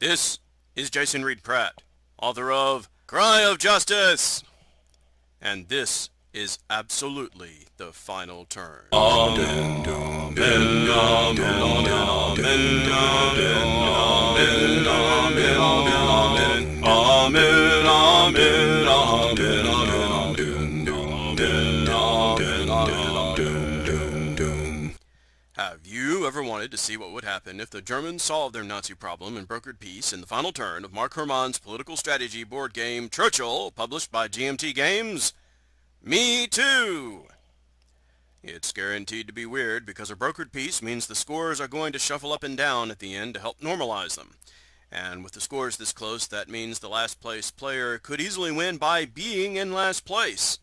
This is Jason Reed Pratt, author of Cry of Justice, and this is absolutely the final turn. Have you ever wanted to see what would happen if the Germans solved their Nazi problem and brokered peace in the final turn of Mark Herman's political strategy board game Churchill, published by GMT Games? Me too! It's guaranteed to be weird because a brokered peace means the scores are going to shuffle up and down at the end to help normalize them. And with the scores this close, that means the last place player could easily win by being in last place.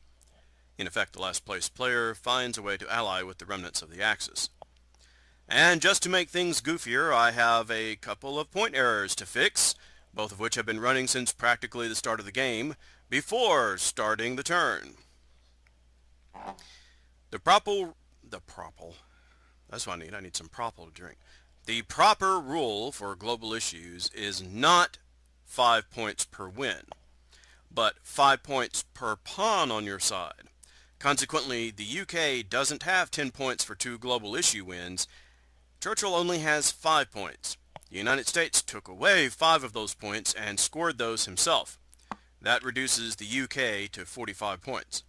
In effect, the last place player finds a way to ally with the remnants of the Axis. And just to make things goofier, I have a couple of point errors to fix, both of which have been running since practically the start of the game, before starting the turn. That's what I need some propel to drink. The proper rule for global issues is not 5 points per win, but 5 points per pawn on your side. Consequently, the UK doesn't have 10 points for 2 global issue wins. Churchill only has 5 points. The United States took away 5 of those points and scored those himself. That reduces the UK to 45 points.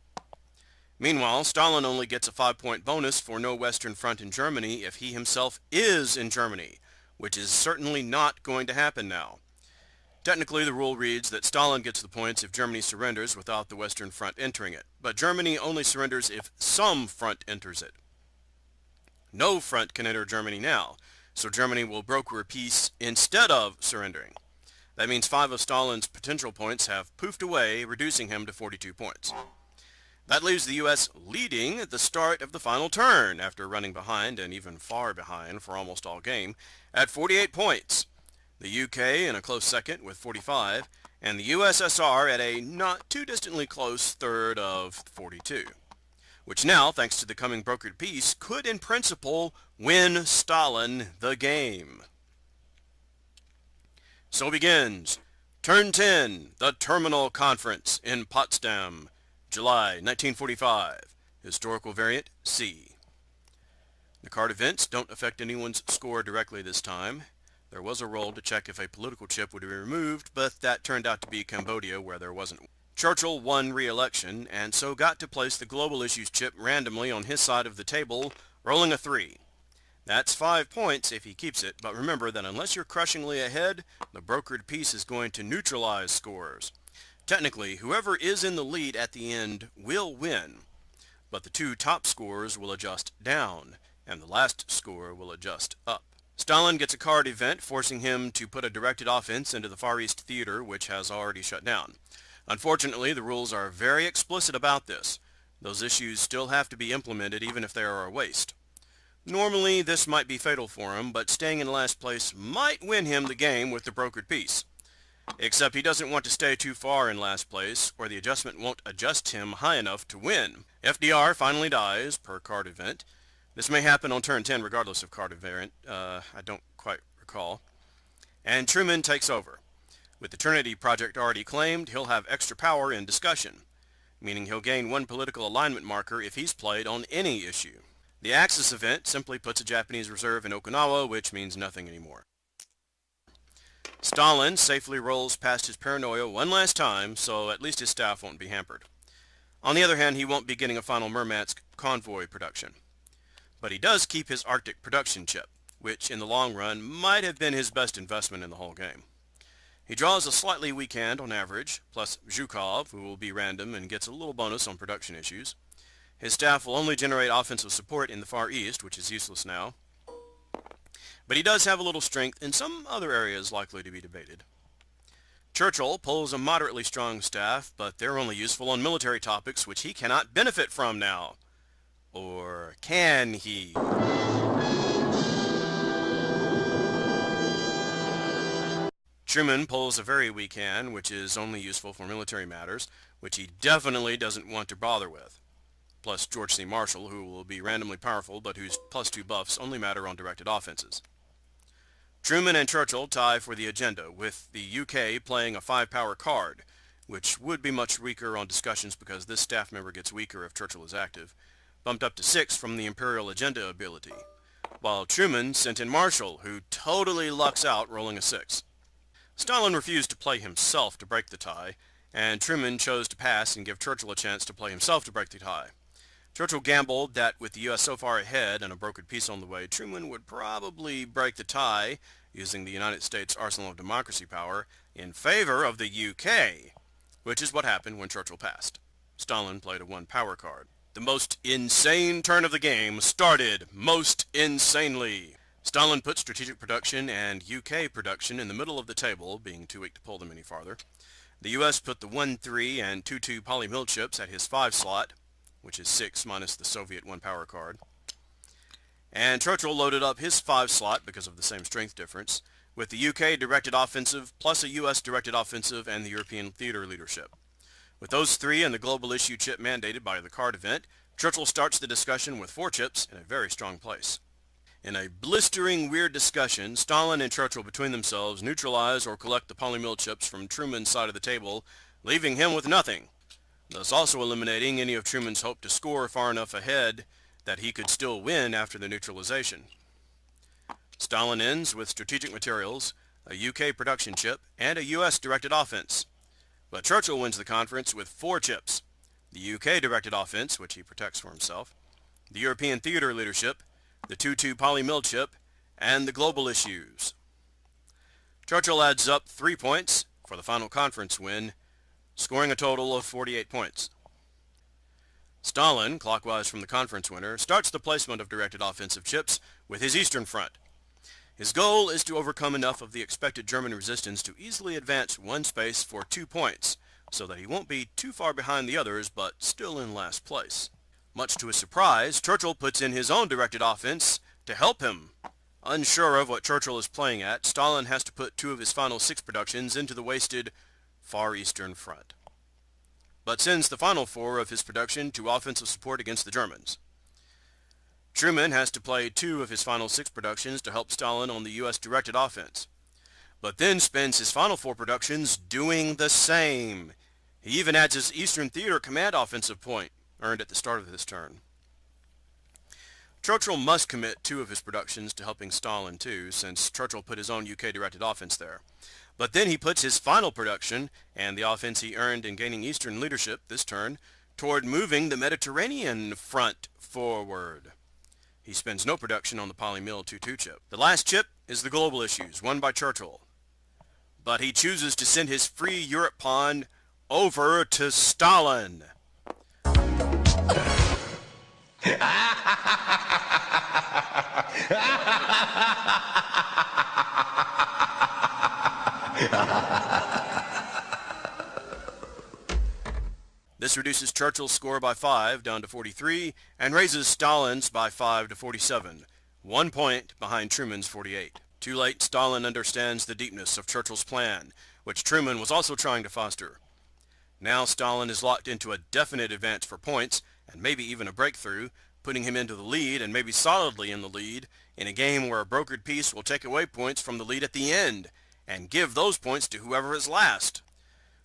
Meanwhile, Stalin only gets a 5-point bonus for no Western Front in Germany if he himself is in Germany, which is certainly not going to happen now. Technically, the rule reads that Stalin gets the points if Germany surrenders without the Western Front entering it, but Germany only surrenders if some front enters it. No front can enter Germany now, so Germany will broker a peace instead of surrendering. That means 5 of Stalin's potential points have poofed away, reducing him to 42 points. That leaves the US leading at the start of the final turn, after running behind, and even far behind for almost all game, at 48 points. The UK in a close second with 45, and the USSR at a not too distantly close third of 42. Which now, thanks to the coming brokered peace, could in principle win Stalin the game. So begins Turn 10, the Terminal Conference in Potsdam, July 1945. Historical variant C. The card events don't affect anyone's score directly this time. There was a roll to check if a political chip would be removed, but that turned out to be Cambodia, where there wasn't. Churchill won re-election, and so got to place the global issues chip randomly on his side of the table, rolling a 3. That's 5 points if he keeps it, but remember that unless you're crushingly ahead, the brokered peace is going to neutralize scores. Technically, whoever is in the lead at the end will win, but the 2 top scores will adjust down, and the last score will adjust up. Stalin gets a card event, forcing him to put a directed offense into the Far East Theater, which has already shut down. Unfortunately, the rules are very explicit about this. Those issues still have to be implemented even if they are a waste. Normally, this might be fatal for him, but staying in last place might win him the game with the brokered peace. Except he doesn't want to stay too far in last place, or the adjustment won't adjust him high enough to win. FDR finally dies, per card event. This may happen on turn 10 regardless of card event, I don't quite recall. And Truman takes over. With the Trinity Project already claimed, he'll have extra power in discussion, meaning he'll gain 1 political alignment marker if he's played on any issue. The Axis event simply puts a Japanese reserve in Okinawa, which means nothing anymore. Stalin safely rolls past his paranoia one last time, so at least his staff won't be hampered. On the other hand, he won't be getting a final Murmansk convoy production. But he does keep his Arctic production chip, which in the long run might have been his best investment in the whole game. He draws a slightly weak hand on average, plus Zhukov, who will be random and gets a little bonus on production issues. His staff will only generate offensive support in the Far East, which is useless now. But he does have a little strength in some other areas likely to be debated. Churchill pulls a moderately strong staff, but they're only useful on military topics which he cannot benefit from now. Or can he? Truman pulls a very weak hand, which is only useful for military matters, which he definitely doesn't want to bother with. Plus George C. Marshall, who will be randomly powerful, but whose +2 buffs only matter on directed offenses. Truman and Churchill tie for the agenda, with the UK playing a 5-power card, which would be much weaker on discussions because this staff member gets weaker if Churchill is active, bumped up to 6 from the Imperial agenda ability, while Truman sent in Marshall, who totally lucks out rolling a 6. Stalin refused to play himself to break the tie, and Truman chose to pass and give Churchill a chance to play himself to break the tie. Churchill gambled that with the U.S. so far ahead and a brokered peace on the way, Truman would probably break the tie, using the United States arsenal of democracy power, in favor of the UK, which is what happened when Churchill passed. Stalin played a 1-power card. The most insane turn of the game started most insanely. Stalin put strategic production and UK production in the middle of the table, being too weak to pull them any farther. The US put the 1-3 and 2-2 poly-mill chips at his 5 slot, which is 6 minus the Soviet 1-power card. And Churchill loaded up his 5 slot, because of the same strength difference, with the UK directed offensive plus a US directed offensive and the European theater leadership. With those 3 and the global issue chip mandated by the card event, Churchill starts the discussion with 4 chips in a very strong place. In a blistering, weird discussion, Stalin and Churchill between themselves neutralize or collect the poly-mill chips from Truman's side of the table, leaving him with nothing, thus also eliminating any of Truman's hope to score far enough ahead that he could still win after the neutralization. Stalin ends with strategic materials, a UK production chip, and a US directed offense. But Churchill wins the conference with 4 chips: the UK directed offense, which he protects for himself, the European theater leadership, the 2-2 poly-mill chip, and the global issues. Churchill adds up 3 points for the final conference win, scoring a total of 48 points. Stalin, clockwise from the conference winner, starts the placement of directed offensive chips with his Eastern Front. His goal is to overcome enough of the expected German resistance to easily advance 1 space for 2 points, so that he won't be too far behind the others, but still in last place. Much to his surprise, Churchill puts in his own directed offense to help him. Unsure of what Churchill is playing at, Stalin has to put 2 of his final 6 productions into the wasted Far Eastern Front, but sends the final 4 of his production to offensive support against the Germans. Truman has to play 2 of his final 6 productions to help Stalin on the U.S. directed offense, but then spends his final 4 productions doing the same. He even adds his Eastern Theater Command offensive point, earned at the start of this turn. Churchill must commit 2 of his productions to helping Stalin too, since Churchill put his own UK directed offense there. But then he puts his final production, and the offense he earned in gaining Eastern leadership this turn, toward moving the Mediterranean front forward. He spends no production on the poly-mill 2-2 chip. The last chip is the global issues, won by Churchill. But he chooses to send his free Europe pawn over to Stalin. This reduces Churchill's score by 5 down to 43 and raises Stalin's by 5 to 47, 1 point behind Truman's 48. Too late, Stalin understands the deepness of Churchill's plan, which Truman was also trying to foster. Now Stalin is locked into a definite advance for points, and maybe even a breakthrough, putting him into the lead and maybe solidly in the lead in a game where a brokered peace will take away points from the lead at the end and give those points to whoever is last.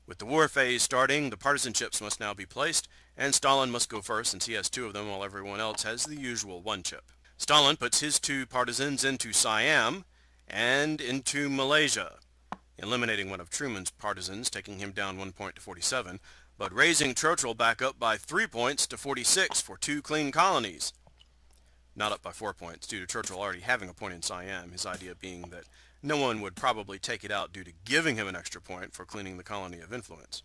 With the war phase starting, the partisan chips must now be placed, and Stalin must go first since he has 2 of them while everyone else has the usual 1 chip. Stalin puts his 2 partisans into Siam and into Malaysia, eliminating one of Truman's partisans, taking him down 1 point to 47, but raising Churchill back up by 3 points to 46 for 2 clean colonies. Not up by 4 points, due to Churchill already having a point in Siam, his idea being that no one would probably take it out due to giving him an extra point for cleaning the colony of influence.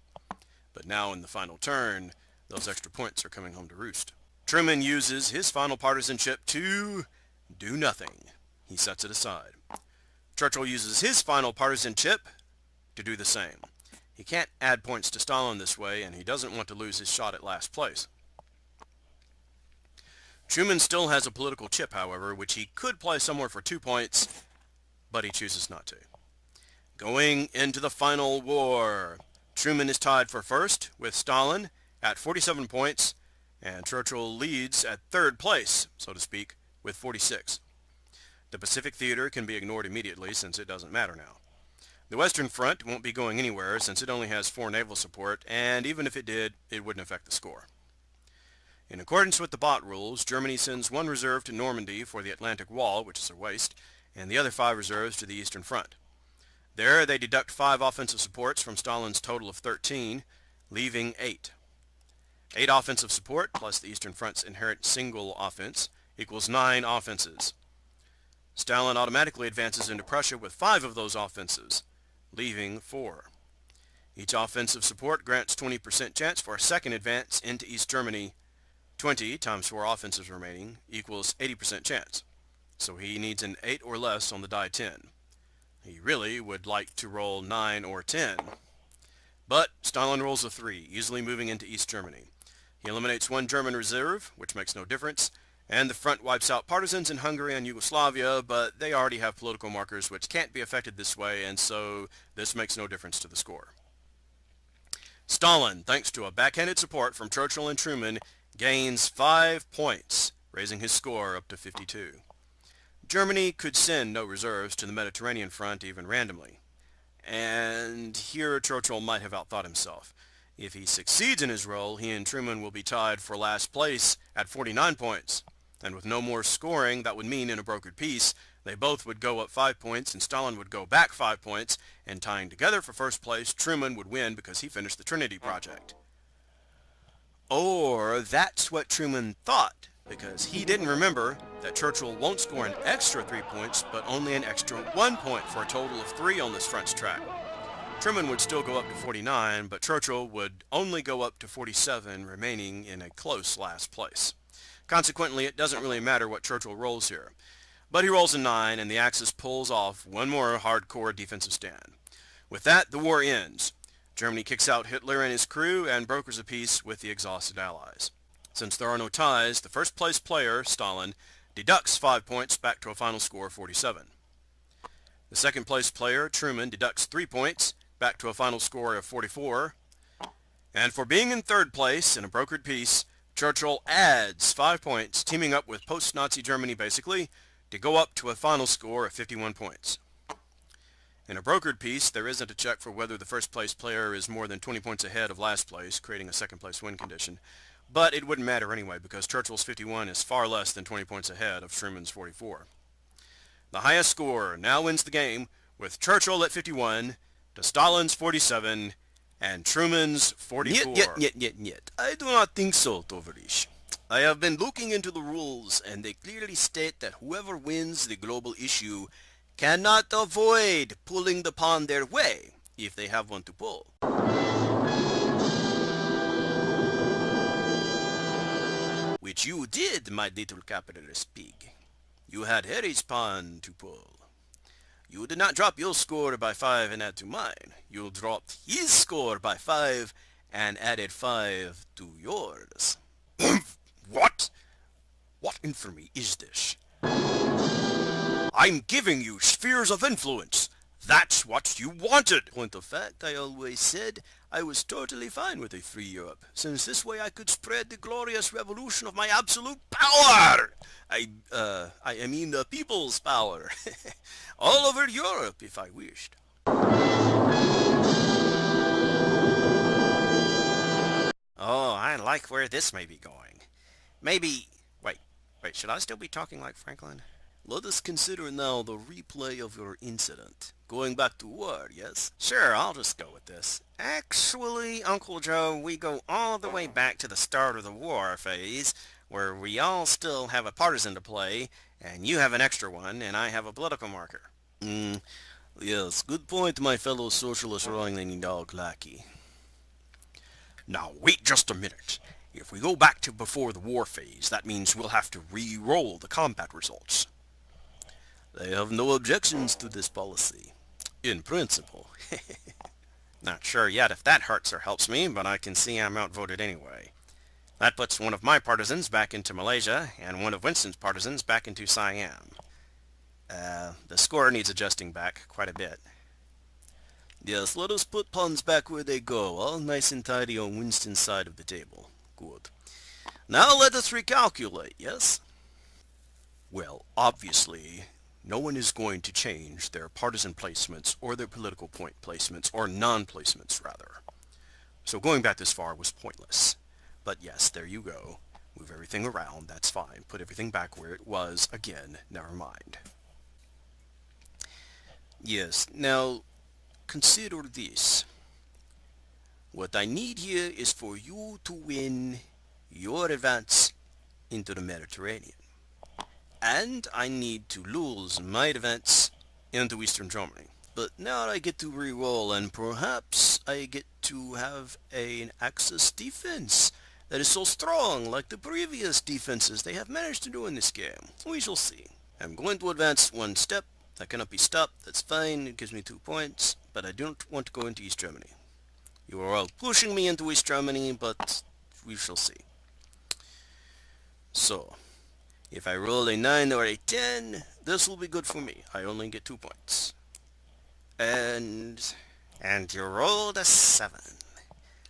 But now in the final turn, those extra points are coming home to roost. Truman uses his final partisanship to do nothing. He sets it aside. Churchill uses his final partisanship to do the same. He can't add points to Stalin this way, and he doesn't want to lose his shot at last place. Truman still has a political chip, however, which he could play somewhere for 2 points, but he chooses not to. Going into the final war, Truman is tied for first with Stalin at 47 points, and Churchill leads at 3rd place, so to speak, with 46. The Pacific Theater can be ignored immediately since it doesn't matter now. The Western Front won't be going anywhere since it only has 4 naval support, and even if it did, it wouldn't affect the score. In accordance with the Bott rules, Germany sends 1 reserve to Normandy for the Atlantic Wall, which is a waste, and the other 5 reserves to the Eastern Front. There, they deduct 5 offensive supports from Stalin's total of 13, leaving 8. 8 offensive support plus the Eastern Front's inherent single offense equals 9 offenses. Stalin automatically advances into Prussia with 5 of those offenses, leaving 4. Each offensive support grants 20% chance for a second advance into East Germany. 20 times 4 offensives remaining equals 80% chance. So he needs an 8 or less on the die 10. He really would like to roll 9 or 10. But Stalin rolls a 3, easily moving into East Germany. He eliminates 1 German reserve, which makes no difference, and the front wipes out partisans in Hungary and Yugoslavia, but they already have political markers which can't be affected this way, and so this makes no difference to the score. Stalin, thanks to a backhanded support from Churchill and Truman, gains 5 points, raising his score up to 52. Germany could send no reserves to the Mediterranean front even randomly. And here Churchill might have outthought himself. If he succeeds in his role, he and Truman will be tied for last place at 49 points. And with no more scoring, that would mean in a brokered peace, they both would go up 5 points and Stalin would go back 5 points, and tying together for first place, Truman would win because he finished the Trinity Project. Or that's what Truman thought, because he didn't remember that Churchill won't score an extra 3 points, but only an extra 1 point for a total of 3 on this front's track. Truman would still go up to 49, but Churchill would only go up to 47, remaining in a close last place. Consequently, it doesn't really matter what Churchill rolls here. But he rolls a 9, and the Axis pulls off one more hardcore defensive stand. With that, the war ends. Germany kicks out Hitler and his crew and brokers a peace with the exhausted Allies. Since there are no ties, the first place player, Stalin, deducts 5 points back to a final score of 47. The second place player, Truman, deducts 3 points back to a final score of 44. And for being in third place in a brokered peace, Churchill adds 5 points, teaming up with post-Nazi Germany basically, to go up to a final score of 51 points. In a brokered peace, there isn't a check for whether the first place player is more than 20 points ahead of last place, creating a second place win condition. But it wouldn't matter anyway, because Churchill's 51 is far less than 20 points ahead of Truman's 44. The highest score now wins the game, with Churchill at 51, to Stalin's 47, and Truman's 44. Niet. I do not think so, Tovarish. I have been looking into the rules, and they clearly state that whoever wins the global issue cannot avoid pulling the pawn their way, if they have one to pull. Which you did, my little capitalist pig. You had Harry's pawn to pull. You did not drop your score by 5 and add to mine. You dropped his score by 5 and added 5 to yours. What? What infamy is this? I'm giving you spheres of influence. That's what you wanted. Point of fact, I always said I was totally fine with a free Europe, since this way I could spread the glorious revolution of my absolute power. I mean the people's power. All over Europe, if I wished. Oh, I like where this may be going. Maybe... Wait, should I still be talking like Franklin? Let us consider now the replay of your incident. Going back to war, yes? Sure, I'll just go with this. Actually, Uncle Joe, we go all the way back to the start of the war phase, where we all still have a partisan to play, and you have an extra one, and I have a political marker. Yes, good point, my fellow socialist roiling dog lackey. Now, wait just a minute. If we go back to before the war phase, that means we'll have to re-roll the combat results. They have no objections to this policy. In principle. Not sure yet if that hurts or helps me, but I can see I'm outvoted anyway. That puts one of my partisans back into Malaysia, and one of Winston's partisans back into Siam. The score needs adjusting back quite a bit. Yes, let us put pawns back where they go, all nice and tidy on Winston's side of the table. Good. Now let us recalculate, yes? Well, obviously, no one is going to change their partisan placements or their political point placements, or non-placements rather. So going back this far was pointless. But yes, there you go. Move everything around, that's fine. Put everything back where it was again, never mind. Yes, now consider this. What I need here is for you to win your advance into the Mediterranean. And I need to lose my advance into Eastern Germany. But now I get to re-roll, and perhaps I get to have an Axis defense that is so strong like the previous defenses they have managed to do in this game. We shall see. I'm going to advance one step. That cannot be stopped. That's fine. It gives me 2 points. But I don't want to go into East Germany. You are all pushing me into East Germany, but we shall see. So, if I roll a 9 or a 10, this will be good for me. I only get 2 points. And you rolled a 7.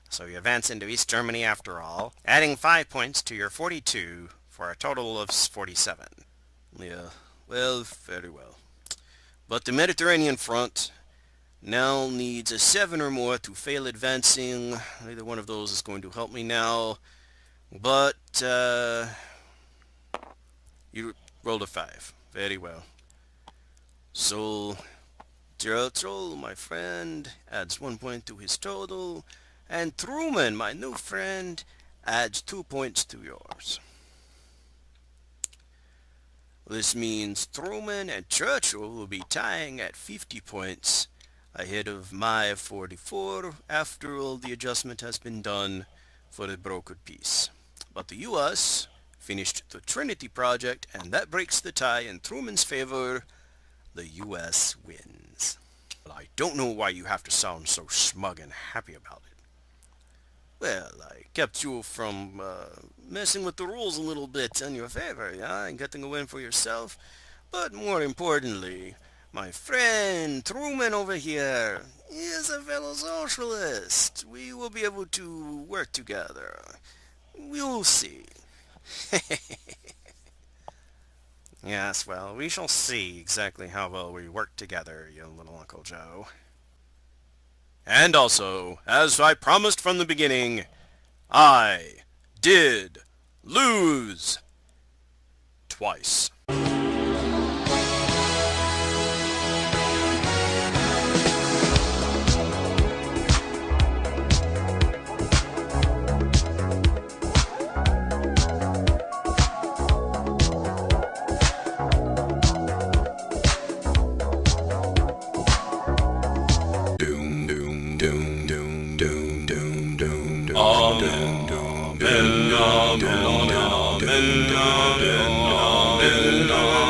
So you advance into East Germany after all, adding 5 points to your 42 for a total of 47. Yeah, well, very well. But the Mediterranean front now needs a 7 or more to fail advancing. Neither one of those is going to help me now. But, you rolled a 5. Very well. So, Churchill, my friend, adds 1 point to his total. And Truman, my new friend, adds 2 points to yours. This means Truman and Churchill will be tying at 50 points ahead of my 44 after all the adjustment has been done for the brokered peace. But the U.S. finished the Trinity project, and that breaks the tie in Truman's favor. The U.S. wins. Well, I don't know why you have to sound so smug and happy about it. Well, I kept you from messing with the rules a little bit in your favor, yeah, and getting a win for yourself. But more importantly, my friend Truman over here is a fellow socialist. We will be able to work together. We'll see. Yes, well, we shall see exactly how well we work together, you little Uncle Joe. And also, as I promised from the beginning, I did lose twice. Amen.